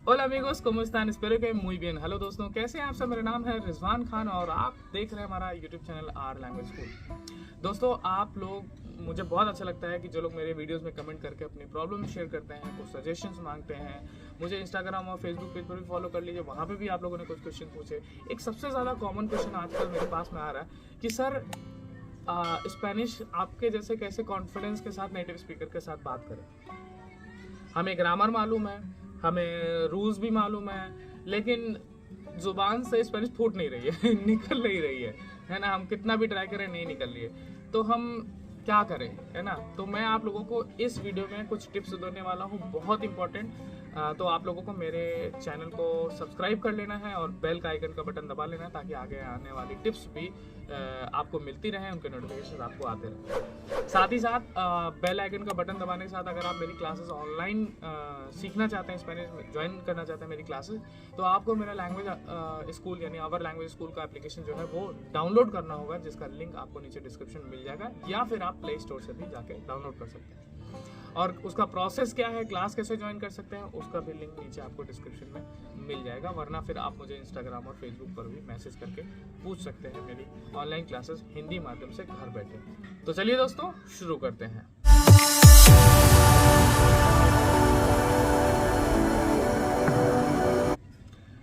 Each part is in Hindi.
Hola amigos, ¿cómo están? Espero que muy bien। Hello दोस्तों, कैसे हैं आप सब? मेरा नाम है रिजवान खान और आप देख रहे हैं हमारा YouTube channel are language school. दोस्तों, आप लोग मुझे बहुत अच्छा लगता है कि जो लोग मेरे वीडियोस में कमेंट करके अपनी प्रॉब्लम शेयर करते हैं, कुछ सजेशंस मांगते हैं। मुझे इंस्टाग्राम और फेसबुक पेज पर भी फॉलो कर लीजिए, वहाँ पे भी आप लोगों ने कुछ क्वेश्चन पूछे। एक सबसे ज़्यादा कॉमन क्वेश्चन आजकल मेरे पास में आ रहा है कि सर स्पेनिश आपके जैसे कैसे कॉन्फिडेंस के साथ नेटिव स्पीकर के साथ बात करें। हमें ग्रामर मालूम है, हमें रूल्स भी मालूम है, लेकिन जुबान से स्पेनिश फूट नहीं रही है निकल नहीं रही है ना। हम कितना भी ट्राई करें नहीं निकल रही है, तो हम क्या करें, है ना। तो मैं आप लोगों को इस वीडियो में कुछ टिप्स देने वाला हूँ, बहुत इंपॉर्टेंट। तो आप लोगों को मेरे चैनल को सब्सक्राइब कर लेना है और बेल का आइकन का बटन दबा लेना है, ताकि आगे आने वाली टिप्स भी आपको मिलती रहें, उनके नोटिफिकेशन आपको आते रहें। साथ ही साथ बेल आइकन का बटन दबाने के साथ अगर आप मेरी क्लासेस ऑनलाइन सीखना चाहते हैं, स्पेनिश ज्वाइन करना चाहते हैं मेरी क्लासेस, तो आपको मेरा लैंग्वेज स्कूल यानी आवर लैंग्वेज स्कूल का एप्लीकेशन जो है वो डाउनलोड करना होगा, जिसका लिंक आपको नीचे डिस्क्रिप्शन में मिल जाएगा, या फिर आप प्ले स्टोर से भी जाके डाउनलोड कर सकते हैं। और उसका प्रोसेस क्या है, क्लास कैसे ज्वाइन कर सकते हैं, उसका भी लिंक नीचे आपको डिस्क्रिप्शन में मिल जाएगा। वरना फिर आप मुझे इंस्टाग्राम और फेसबुक पर भी मैसेज करके पूछ सकते हैं मेरी ऑनलाइन क्लासेस हिंदी माध्यम से घर बैठे। तो चलिए दोस्तों, शुरू करते हैं।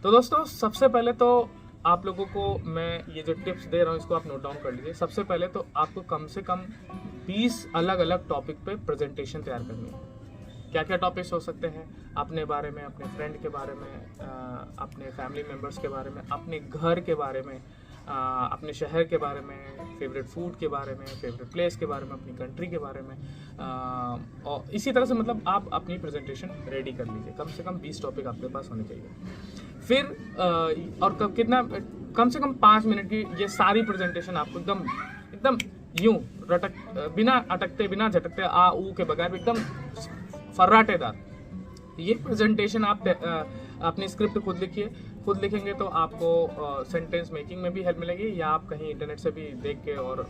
तो दोस्तों, सबसे पहले तो आप लोगों को मैं ये जो टिप्स दे रहा हूँ इसको आप नोट डाउन कर लीजिए। सबसे पहले तो आपको कम से कम 20 अलग अलग टॉपिक पे प्रेजेंटेशन तैयार करनी है। क्या क्या टॉपिक्स हो सकते हैं? अपने बारे में, अपने फ्रेंड के बारे में, अपने फैमिली मेम्बर्स के बारे में, अपने घर के बारे में, अपने शहर के बारे में, फेवरेट फूड के बारे में, फेवरेट प्लेस के बारे में, अपनी कंट्री के बारे में, और इसी तरह से मतलब आप अपनी प्रेजेंटेशन रेडी कर लीजिए। कम से कम 20 टॉपिक आपके पास होने चाहिए। फिर और कितना, कम से कम 5 मिनट की ये सारी प्रेजेंटेशन आपको एकदम यूं बिना अटकते, बिना झटकते, आ ऊ के बगैर एकदम फर्राटेदार ये प्रेजेंटेशन आप अपनी स्क्रिप्ट खुद लिखिए। खुद लिखेंगे तो आपको सेंटेंस मेकिंग में भी हेल्प मिलेगी, या आप कहीं इंटरनेट से भी देख के और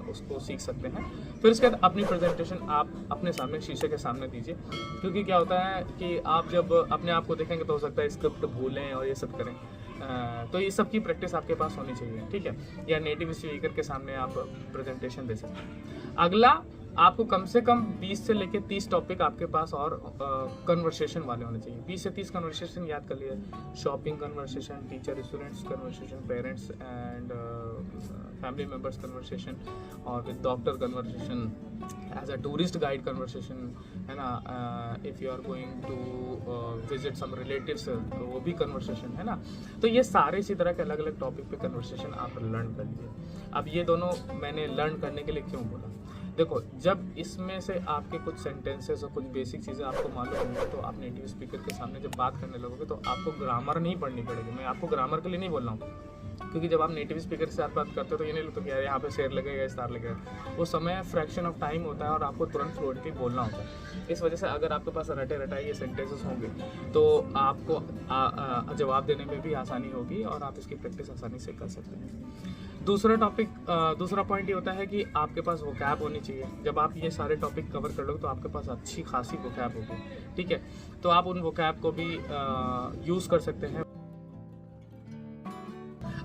उसको सीख सकते हैं। फिर उसके बाद अपनी प्रेजेंटेशन आप अपने सामने शीशे के सामने दीजिए, क्योंकि क्या होता है कि आप जब अपने आप को देखेंगे तो हो सकता है स्क्रिप्ट भूलें और ये सब करें। तो ये सब की प्रैक्टिस आपके पास होनी चाहिए, ठीक है। या नेटिव स्पीकर के सामने आप प्रेजेंटेशन दे सकते हैं। अगला, आपको कम से कम 20 से लेकर 30 टॉपिक आपके पास और कन्वर्सेशन वाले होने चाहिए। 20 से 30 कन्वर्सेशन याद कर लिए। Shopping conversation, teacher students conversation, parents and family members conversation, और with doctor conversation, as a tourist guide conversation, है ना। If you are going to visit some relatives, तो वो भी कन्वर्सेशन, है ना। तो ये सारे इसी तरह के अलग अलग टॉपिक पे कन्वर्सेशन आप लर्न कर लीजिए। अब ये दोनों मैंने लर्न करने के लिए क्यों बोला, देखो, जब इसमें से आपके कुछ सेंटेंसेस और कुछ बेसिक चीज़ें आपको मालूम होंगी, तो आप नेटिव स्पीकर के सामने जब बात करने लगोगे तो आपको ग्रामर नहीं पढ़नी पड़ेगी। मैं आपको ग्रामर के लिए नहीं बोल रहा हूँ, क्योंकि जब आप नेटिव स्पीकर के साथ बात करते हो तो ये नहीं लगता कि यार यहाँ पे शेर लगेगा, स्टार लगेगा। वो समय फ्रैक्शन ऑफ टाइम होता है और आपको तुरंत फ्लुएंटली बोलना होता है। इस वजह से अगर आपके पास रटे रटाए ये सेंटेंसेस होंगे तो आपको जवाब देने में भी आसानी होगी और आप इसकी प्रैक्टिस आसानी से कर सकते हैं। दूसरा पॉइंट ये होता है कि आपके पास वोकैब होनी चाहिए। जब आप ये सारे टॉपिक कवर कर लोगे तो आपके पास अच्छी खासी वोकैब होगी, ठीक है। तो आप उन वोकैब को भी यूज़ कर सकते हैं।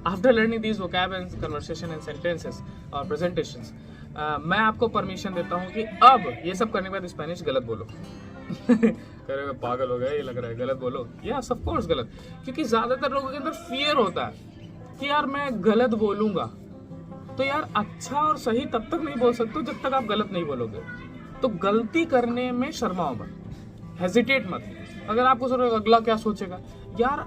After learning these vocab and conversation and sentences और प्रेजेंटेशंस, मैं आपको परमिशन देता हूँ कि अब ये सब करने के बाद स्पेनिश गलत बोलो करेगा पागल हो गया, ये लग रहा है गलत बोलो। यस ऑफ कोर्स गलत, क्योंकि ज़्यादातर लोगों के अंदर फियर होता है कि यार मैं गलत बोलूंगा। तो यार अच्छा और सही तब तक नहीं बोल सकते जब तक आप गलत नहीं बोलोगे। तो गलती करने में शर्माओ मत, हेजिटेट मत। अगर आपको सोचो अगला क्या सोचेगा, यार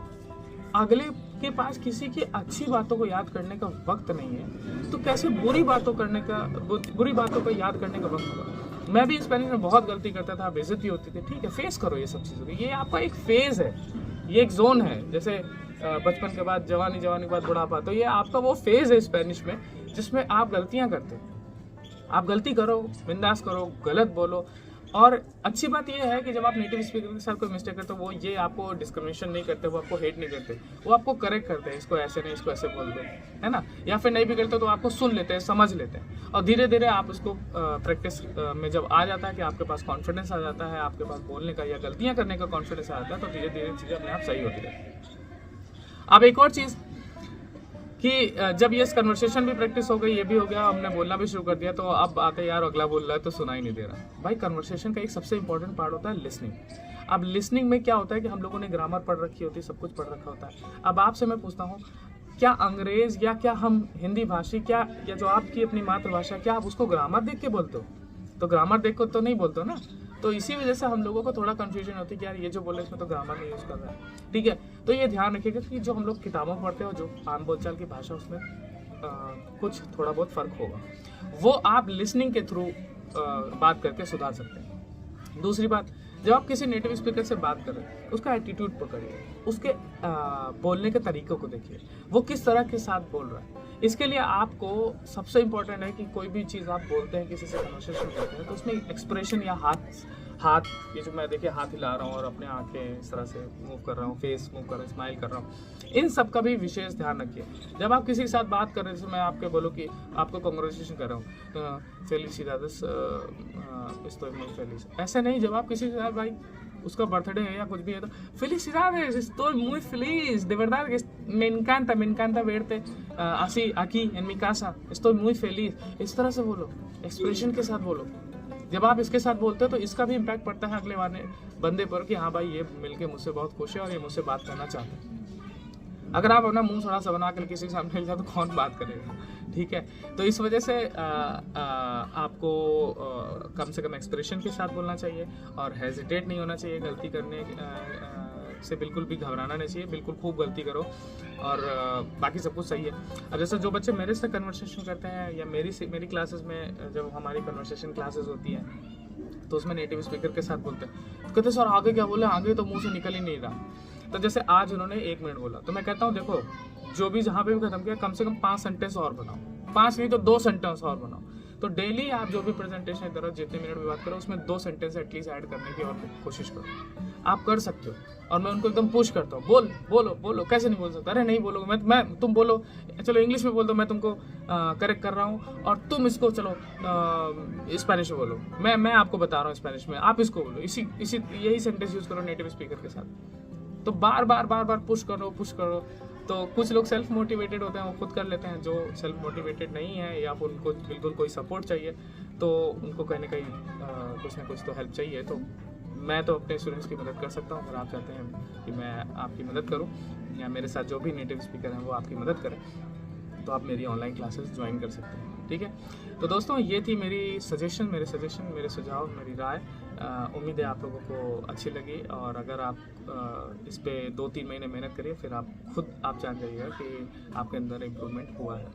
अगले के पास किसी की अच्छी बातों को याद करने का वक्त नहीं है, तो कैसे बुरी बातों को याद करने का वक्त होगा। मैं भी स्पेनिश में बहुत गलती करता था, बेइज्जती होती थी, ठीक है। फेस करो ये सब चीज़ों की, ये आपका एक फेज है, ये एक जोन है। जैसे बचपन के बाद जवानी के बाद बुढ़ापा, तो ये आपका वो फेज है स्पेनिश में जिसमें आप गलतियां करते हैं। आप गलती करो, बिंदास करो, गलत बोलो, और अच्छी बात यह है कि जब आप नेटिव स्पीकर के साथ कोई मिस्टेक करते हो, वो ये आपको डिस्क्रिमिनेशन नहीं करते, वो आपको हेट नहीं करते, वो आपको करेक्ट करते हैं, इसको ऐसे नहीं, इसको ऐसे बोल दो, है ना, या फिर नहीं भी करते तो आपको सुन लेते हैं, समझ लेते हैं, और धीरे धीरे आप उसको प्रैक्टिस में जब आ जाता है कि आपके पास कॉन्फिडेंस आ जाता है, आपके पास बोलने का या गलतियाँ करने का कॉन्फिडेंस आ जाता है, तो धीरे धीरे चीज़ें अपने आप सही होती रहती है। अब एक और चीज़ कि जब ये कन्वर्सेशन भी प्रैक्टिस हो गई, ये भी हो गया, हमने बोलना भी शुरू कर दिया, तो अब आते यार अगला बोल रहा है तो सुना ही नहीं दे रहा। भाई कन्वर्सेशन का एक सबसे इंपॉर्टेंट पार्ट होता है लिसनिंग। अब लिसनिंग में क्या होता है कि हम लोगों ने ग्रामर पढ़ रखी होती है, सब कुछ पढ़ रखा होता है। अब आपसे मैं पूछता हूँ, क्या अंग्रेज या क्या हम हिंदी भाषी, क्या या जो आपकी अपनी मातृभाषा, क्या आप उसको ग्रामर देख के बोलते हो? तो ग्रामर देख को तो नहीं बोलते हो ना। तो इसी वजह से हम लोगों को थोड़ा कंफ्यूजन होती है कि यार ये जो बोले इसमें तो ग्रामर नहीं यूज़ कर रहा है, ठीक है। तो ये ध्यान रखिएगा कि जो हम लोग किताबों में पढ़ते हो, जो आम बोलचाल की भाषा, उसमें कुछ थोड़ा बहुत फ़र्क होगा, वो आप लिसनिंग के थ्रू बात करके सुधार सकते हैं। दूसरी बात, जब आप किसी नेटिव स्पीकर से बात कर रहे हैं, उसका एटीट्यूड पकड़िए, उसके बोलने के तरीकों को देखिए, वो किस तरह के साथ बोल रहा है। इसके लिए आपको सबसे इम्पोर्टेंट है कि कोई भी चीज़ आप बोलते हैं, किसी से कन्वर्सेशन करते हैं, तो उसमें एक्सप्रेशन या हाथ ये जो मैं देखिए हाथ हिला रहा हूँ और अपने आंखें इस तरह से मूव कर रहा हूँ, फेस मूव कर रहा हूँ, स्माइल कर रहा हूँ, इन सब का भी विशेष ध्यान रखिए। जब आप किसी के साथ बात कर रहे हैं, जैसे मैं आपके बोलूँ कि आपको कॉन्वर्सेशन कर रहा हूँ, फेलिसिडादेस estoy muy feliz, ऐसे नहीं। जब आप किसी के साथ, भाई उसका बर्थडे है या कुछ भी है, तो felicidades, estoy muy feliz, de verdad que me encanta verte así aquí en mi casa, estoy muy feliz, इस तरह से बोलो, एक्सप्रेशन के साथ बोलो। जब आप इसके साथ बोलते हो तो इसका भी इम्पैक्ट पड़ता है अगले बंदे पर कि हाँ भाई ये मिलके मुझसे बहुत खुश है और ये मुझसे बात करना चाहते हैं। अगर आप अपना मुंह थोड़ा सा बना कर किसी के सामने मिल जाए तो कौन बात करेगा, ठीक है। तो इस वजह से आपको कम से कम एक्सप्रेशन के साथ बोलना चाहिए और हेजिटेट नहीं होना चाहिए, गलती करने से बिल्कुल भी घबराना नहीं चाहिए, बिल्कुल खूब गलती करो और बाकी सब कुछ सही है। अब जैसे जो बच्चे मेरे से कन्वर्सेशन करते हैं या मेरी क्लासेस में, जब हमारी कन्वर्सेशन क्लासेस होती हैं तो उसमें नेटिव स्पीकर के साथ बोलते हैं, तो कहते सर आगे क्या बोले, आगे तो मुंह से निकल ही नहीं रहा। तो जैसे आज उन्होंने 1 मिनट बोला, तो मैं कहता हूँ देखो जो भी जहाँ पे भी खत्म किया, कम से कम 5 सेंटेंस और बनाओ, 5 नहीं तो 2 सेंटेंस और बनाओ। तो डेली आप जो भी प्रेजेंटेशन करो, जितने मिनट में बात करो, उसमें 2 सेंटेंस एटलीस्ट ऐड करने की और कोशिश करो। आप कर सकते हो और मैं उनको एकदम पुश करता हूँ, बोलो, कैसे नहीं बोल सकता, अरे नहीं बोलोगे, मैं तुम बोलो, चलो इंग्लिश में बोल दो, मैं तुमको करेक्ट कर रहा हूँ और तुम इसको चलो स्पेनिश में बोलो, मैं आपको बता रहा हूँ स्पेनिश में, आप इसको बोलो, यही सेंटेंस यूज़ करो नेटिव स्पीकर के साथ। तो बार बार पुश करो। तो कुछ लोग सेल्फ मोटिवेटेड होते हैं, वो खुद कर लेते हैं। जो सेल्फ मोटिवेटेड नहीं है या फिर उनको बिल्कुल कोई सपोर्ट चाहिए, तो उनको कहीं ना कहीं कुछ ना कुछ तो हेल्प चाहिए। तो मैं तो अपने स्टूडेंट्स की मदद कर सकता हूँ। अगर आप चाहते हैं कि मैं आपकी मदद करूँ या मेरे साथ जो भी नेटिव स्पीकर हैं वो आपकी मदद करें, तो आप मेरी ऑनलाइन क्लासेस ज्वाइन कर सकते हैं, ठीक है। तो दोस्तों ये थी मेरे सुझाव, मेरी राय। उम्मीद है आप लोगों को अच्छी लगी और अगर आप इस पे 2-3 महीने मेहनत करिए, फिर आप जान जाइएगा कि आपके अंदर इम्प्रूवमेंट हुआ है।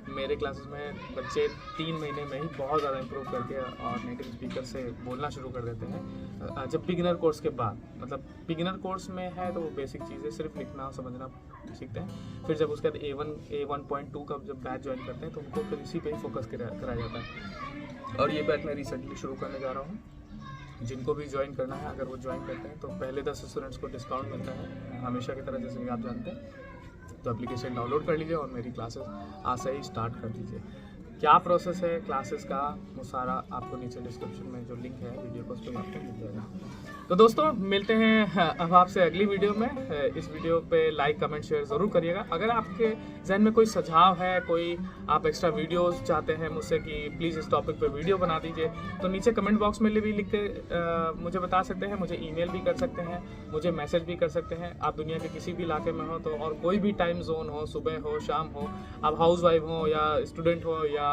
मेरे क्लासेस में बच्चे 3 महीने में ही बहुत ज़्यादा इम्प्रूव करके और नेटिव स्पीकर से बोलना शुरू कर देते हैं। जब बिगिनर कोर्स के बाद, मतलब बिगिनर कोर्स में है तो वो बेसिक चीज़ें सिर्फ लिखना समझना सीखते हैं। फिर जब उसके बाद A1.2 का जब बैच ज्वाइन करते हैं तो उनको फिर इसी पे ही फोकस कराया जाता है। और ये बैच मैं रिसेंटली शुरू करने जा रहा हूँ। जिनको भी ज्वाइन करना है, अगर वो ज्वाइन करते हैं तो पहले 10 स्टूडेंट्स को डिस्काउंट मिलता है हमेशा की तरह, जैसे कि आप जानते हैं। तो एप्लीकेशन डाउनलोड कर लीजिए और मेरी क्लासेस आज से ही स्टार्ट कर दीजिए। क्या प्रोसेस है क्लासेस का, वो सारा आपको नीचे डिस्क्रिप्शन में जो लिंक है वीडियो को, उस पर आपको मिल जाएगा। तो दोस्तों मिलते हैं अब आपसे अगली वीडियो में। इस वीडियो पे लाइक कमेंट शेयर ज़रूर करिएगा। अगर आपके जहन में कोई सुझाव है, कोई आप एक्स्ट्रा वीडियोस चाहते हैं मुझसे कि प्लीज़ इस टॉपिक पे वीडियो बना दीजिए, तो नीचे कमेंट बॉक्स में भी लिख के मुझे बता सकते हैं। मुझे ईमेल भी कर सकते हैं, मुझे मैसेज भी कर सकते हैं। आप दुनिया के किसी भी इलाके में हो तो, और कोई भी टाइम जोन हो, सुबह हो शाम हो, आप हाउस वाइफ हो या स्टूडेंट हो या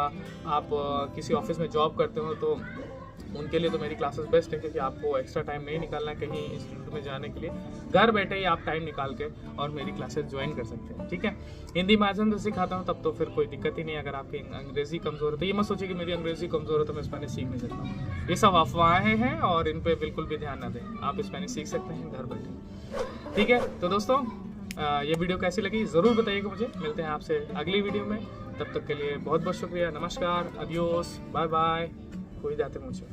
आप किसी ऑफिस में जॉब करते हो, तो उनके लिए तो मेरी क्लासेस बेस्ट है, क्योंकि आपको एक्स्ट्रा टाइम नहीं निकालना है कहीं इंस्टीट्यूट में जाने के लिए। घर बैठे ही आप टाइम निकाल के और मेरी क्लासेस ज्वाइन कर सकते हैं, ठीक है। हिंदी माध्यम से सिखाता हूँ तब तो फिर कोई दिक्कत ही नहीं। अगर आपकी अंग्रेजी कमज़ोर है तो ये मत सोचिए कि मेरी अंग्रेजी कमज़ोर है तो मैं स्पेनिश सीख नहीं सकता। ये सब अफवाहें हैं और इन पर बिल्कुल भी ध्यान ना दें। आप स्पेनिश सीख सकते हैं घर बैठे, ठीक है। तो दोस्तों ये वीडियो कैसी लगी ज़रूर बताइएगा मुझे। मिलते हैं आपसे अगली वीडियो में, तब तक के लिए बहुत बहुत शुक्रिया। नमस्कार, अडियोस, बाय बाय, cuídate mucho।